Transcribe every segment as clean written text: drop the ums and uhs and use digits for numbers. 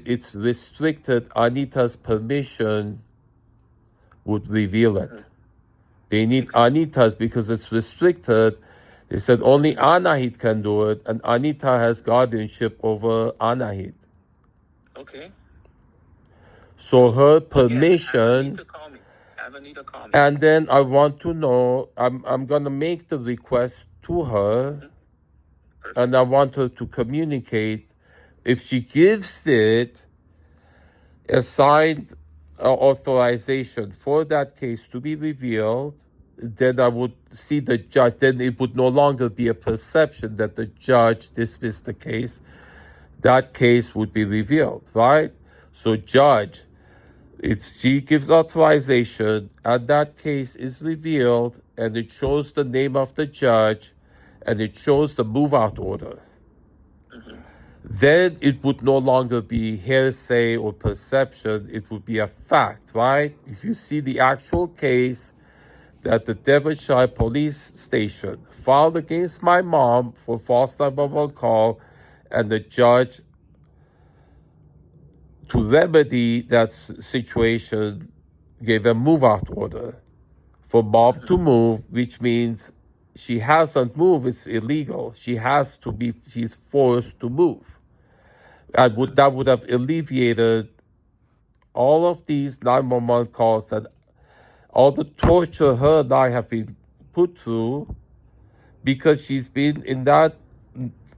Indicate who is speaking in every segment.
Speaker 1: it's restricted, Anita's permission would reveal it. They need Anita's because it's restricted. They said only Anahit can do it, and Anita has guardianship over Anahit.
Speaker 2: Okay.
Speaker 1: So her
Speaker 2: Again,
Speaker 1: permission,
Speaker 2: have Anita call me.
Speaker 1: and then I want to know, I'm gonna make the request to her, and I want her to communicate. If she gives it a signed authorization for that case to be revealed, then I would see the judge, then it would no longer be a perception that the judge dismissed the case. That case would be revealed, right? So judge, if she gives authorization and that case is revealed and it shows the name of the judge and it shows the move-out order, then it would no longer be hearsay or perception. It would be a fact, right? If you see the actual case that the Devonshire police station filed against my mom for false 911 call, and the judge, to remedy that situation, gave a move-out order for mom to move, which means she hasn't moved. It's illegal. She's forced to move. That would have alleviated all of these 911 calls, that all the torture her and I have been put through, because she's been in that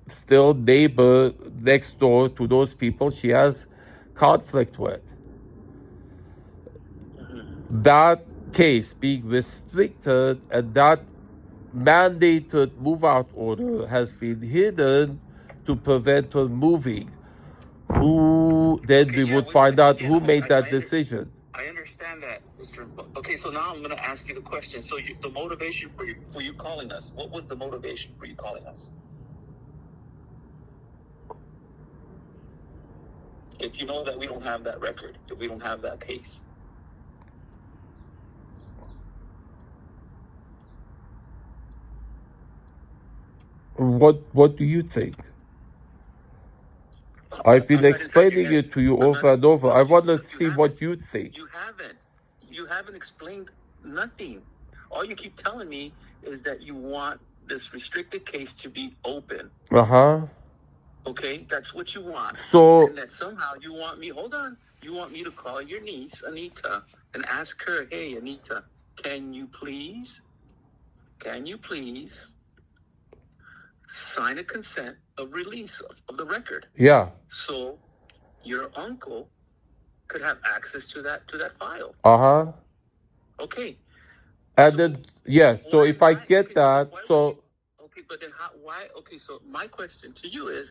Speaker 1: still neighbor next door to those people she has conflict with. That case being restricted and that mandated move-out order has been hidden to prevent her moving. Who then we would find out who made that decision.
Speaker 2: I understand that, Mr. Okay, so now I'm going to ask you the question. So the motivation for you calling us, what was the motivation for you calling us? If you know that we don't have that record, if we don't have that case.
Speaker 1: What do you think? I've been explaining it to you over and over. I want to see what you think.
Speaker 2: You haven't explained nothing. All you keep telling me is that you want this restricted case to be open. Okay, that's what you want.
Speaker 1: So,
Speaker 2: and that somehow you want me to call your niece, Anita, and ask her, hey, Anita, can you please sign a consent of release of the record?
Speaker 1: Yeah.
Speaker 2: So your uncle could have access to that file. Okay.
Speaker 1: And then, yes, so if I get that, so...
Speaker 2: Okay, but then why? Okay, so my question to you is,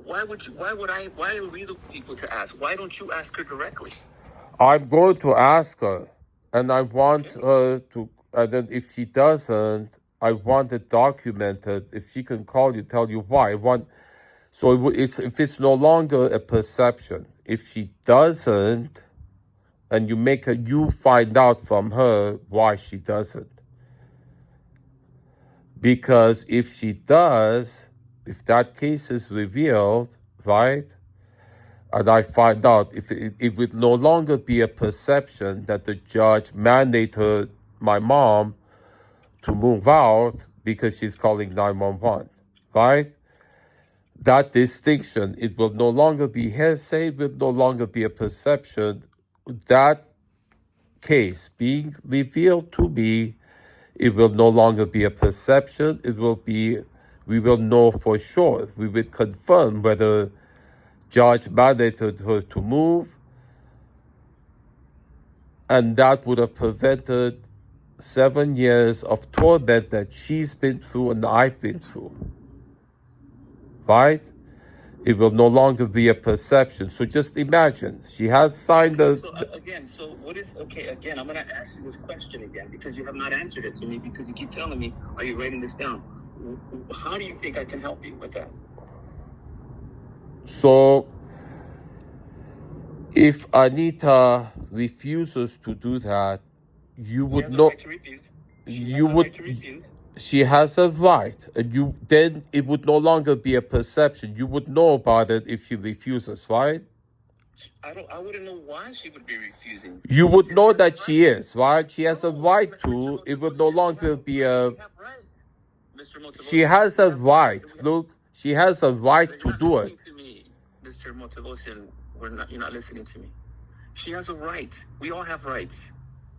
Speaker 2: why are we the people to ask? Why don't you ask her directly?
Speaker 1: I'm going to ask her, and I want her to, and then if she doesn't, I want it documented. If she can call you, tell you why. If it's no longer a perception, if she doesn't, and you find out from her why she doesn't. Because if she does, if that case is revealed, right, and I find out, if it would no longer be a perception that the judge mandated my mom to move out because she's calling 911, right? That distinction, it will no longer be hearsay, it will no longer be a perception. That case being revealed to me, it will no longer be a perception. We will know for sure. We will confirm whether judge mandated her to move, and that would have prevented 7 years of torment that she's been through and I've been through. Right? It will no longer be a perception. So just imagine, she has signed the...
Speaker 2: Again, I'm going to ask you this question again, because you have not answered it to me, because you keep telling me, are you writing this down? How do you think I can help you with that?
Speaker 1: So, if Anita refuses to do that, you would know... she has a right, and then it would no longer be a perception. You would know about it if she refuses, right?
Speaker 2: I wouldn't know why she would be refusing.
Speaker 1: You would know that she is, right? She has a right to. It would no longer be a. She has a right. Look, she has a right to do it.
Speaker 2: To me, Mr. Matevosian, you're not listening to me. She has a right. We all have rights.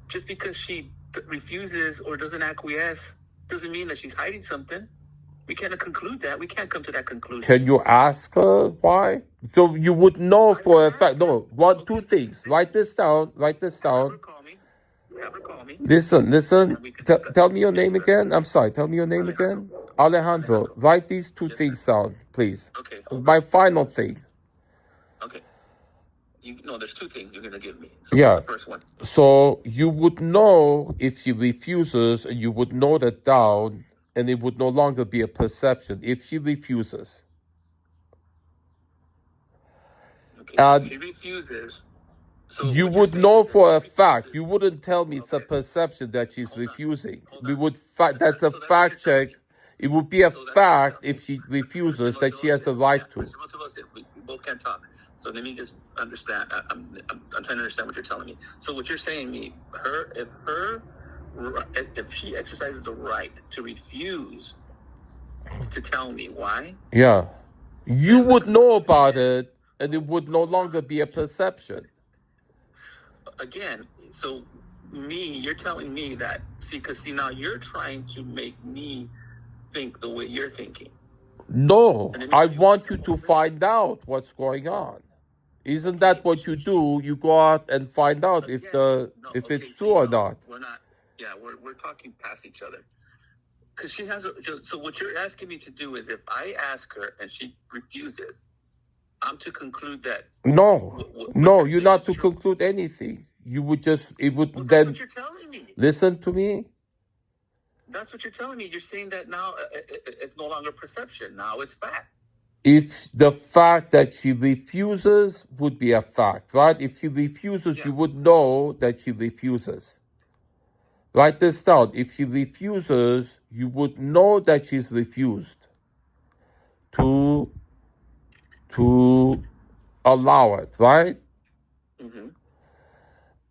Speaker 2: Just because she refuses or doesn't acquiesce doesn't mean that she's hiding something. We can't conclude that. We can't come to that conclusion.
Speaker 1: Can you ask her why? So you would know for a fact. No, two things. Write this down. Write this down.
Speaker 2: Have her call me.
Speaker 1: Listen. Tell me your name again. I'm sorry. Tell me your name again. Alejandro. Write these two things down, please.
Speaker 2: Okay.
Speaker 1: My final thing.
Speaker 2: Okay. There's two things you're going to give me. So
Speaker 1: yeah.
Speaker 2: What's the first one?
Speaker 1: So you would know if she refuses, and you would note it down, and it would no longer be a perception if she refuses.
Speaker 2: Okay. She refuses. So
Speaker 1: you would know for a fact. You wouldn't tell me it's a perception that she's refusing. We would that's a fact check. It would be a fact if she refuses that she has a right to.
Speaker 2: We both can't talk. So let me just understand. I'm trying to understand what you're telling me. So what you're saying me, if she exercises the right to refuse to tell me why.
Speaker 1: Yeah. You would know about it, and it would no longer be a perception.
Speaker 2: Again, so you're telling me that, because now you're trying to make me think the way you're thinking.
Speaker 1: No, I want you to find out what's going on. Isn't that what you do? You go out and find out if it's true or not.
Speaker 2: We're talking past each other. Because she has so what you're asking me to do is, if I ask her and she refuses, I'm to conclude that.
Speaker 1: No, you're not to conclude anything. You would just, it would then.
Speaker 2: That's what you're telling me.
Speaker 1: Listen to me.
Speaker 2: That's what you're telling me. You're saying that now it's no longer perception. Now it's fact.
Speaker 1: If the fact that she refuses would be a fact, right? If she refuses, you would know that she refuses. Write this down. If she refuses, you would know that she's refused to allow it, right?
Speaker 2: Mm-hmm.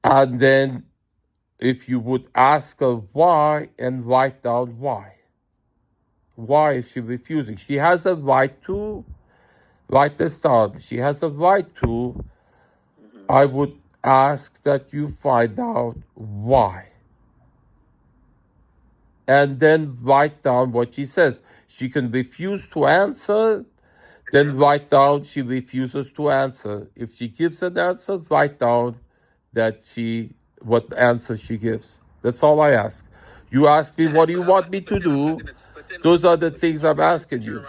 Speaker 1: And then if you would ask her why and write down why. Why is she refusing? She has a right to. Write this down. She has a right to.
Speaker 2: Mm-hmm.
Speaker 1: I would ask that you find out why. And then write down what she says. She can refuse to answer, then write down she refuses to answer. If she gives an answer, write down what answer she gives. That's all I ask. You ask me, what do you want me to do? Those are the things I'm asking you.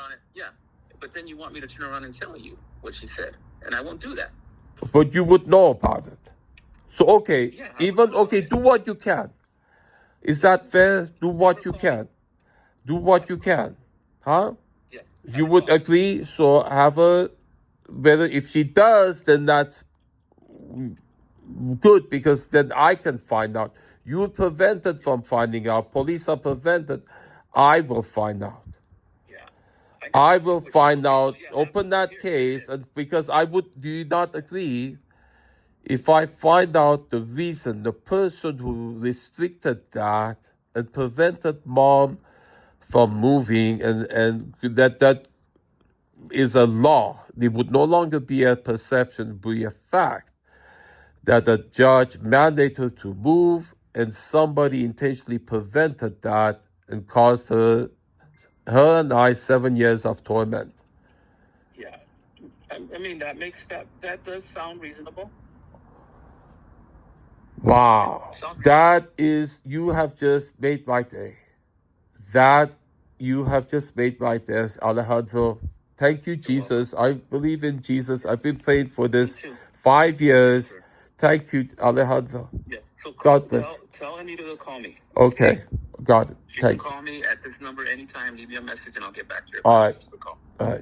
Speaker 2: But then you want me to turn around and tell you what she said, and I won't do that.
Speaker 1: But you would know about it. So, do what you can. Is that fair? Do what you can. Do what you can. Huh?
Speaker 2: Yes.
Speaker 1: You would agree? So have her, whether if she does, then that's good, because then I can find out. You're prevented from finding out. Police are prevented. I will find out. I will find out, open that case, and because do you not agree? If I find out the reason, the person who restricted that and prevented mom from moving, and that is a law, it would no longer be a perception, be a fact, that a judge mandated to move and somebody intentionally prevented that and caused her and I 7 years of torment.
Speaker 2: Yeah. I mean, that does sound reasonable.
Speaker 1: Wow. You have just made my day. You have just made my day, Alejandro. Thank you, Jesus. I believe in Jesus. I've been praying for this 5 years.
Speaker 2: Yes,
Speaker 1: thank you, Alejandro.
Speaker 2: Yes. So
Speaker 1: God bless.
Speaker 2: Tell Anita to call me.
Speaker 1: Okay. Got it.
Speaker 2: She can call me at this number anytime. Leave me a message and I'll get back to you.
Speaker 1: All right. All right.